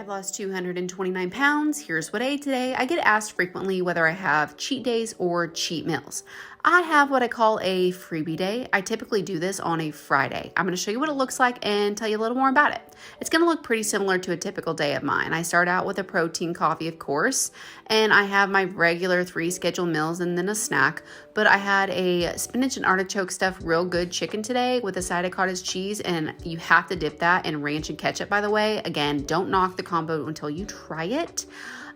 I've lost 229 pounds. Here's what I ate today. I get asked frequently whether I have cheat days or cheat meals. I have what I call a freebie day. I typically do this on a Friday. I'm going to show you what it looks like and tell you a little more about it. It's going to look pretty similar to a typical day of mine. I start out with a protein coffee, of course, and I have my regular 3 scheduled meals and then a snack. But I had a spinach and artichoke stuffed real good chicken today with a side of cottage cheese, and you have to dip that in ranch and ketchup, by the way. Again, don't knock the combo until you try it.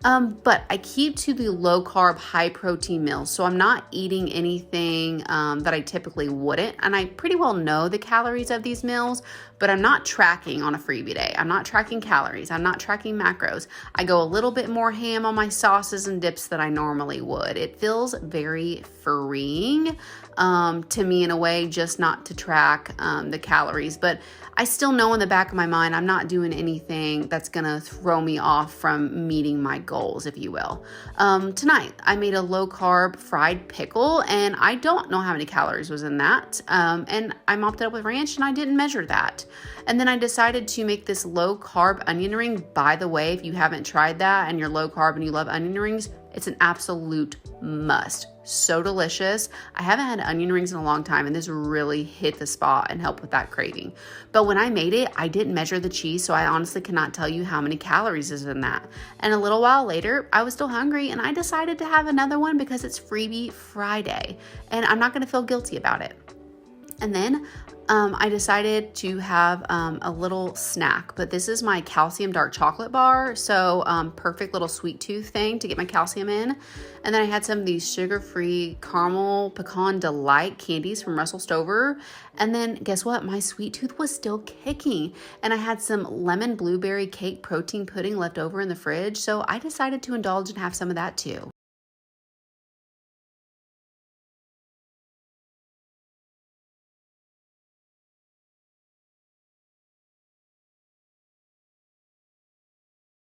But I keep to the low carb, high protein meals. So I'm not eating anything that I typically wouldn't. And I pretty well know the calories of these meals, but I'm not tracking on a freebie day. I'm not tracking calories. I'm not tracking macros. I go a little bit more ham on my sauces and dips than I normally would. It feels very freeing to me in a way, just not to track the calories. But I still know in the back of my mind, I'm not doing anything that's going to throw me off from meeting my goals, if you will. Tonight, I made a low carb fried pickle, and I don't know how many calories was in that. And I mopped it up with ranch, and I didn't measure that. And then I decided to make this low carb onion ring. By the way, if you haven't tried that and you're low carb and you love onion rings, it's an absolute must. So delicious. I haven't had onion rings in a long time, and this really hit the spot and helped with that craving. But when I made it, I didn't measure the cheese, so I honestly cannot tell you how many calories is in that. And a little while later, I was still hungry, and I decided to have another one because it's Freebie Friday, and I'm not going to feel guilty about it. And then I decided to have a little snack, but this is my calcium dark chocolate bar. So perfect little sweet tooth thing to get my calcium in. And then I had some of these sugar-free caramel pecan delight candies from Russell Stover. And then guess what? My sweet tooth was still kicking. And I had some lemon blueberry cake protein pudding left over in the fridge. So I decided to indulge and have some of that too.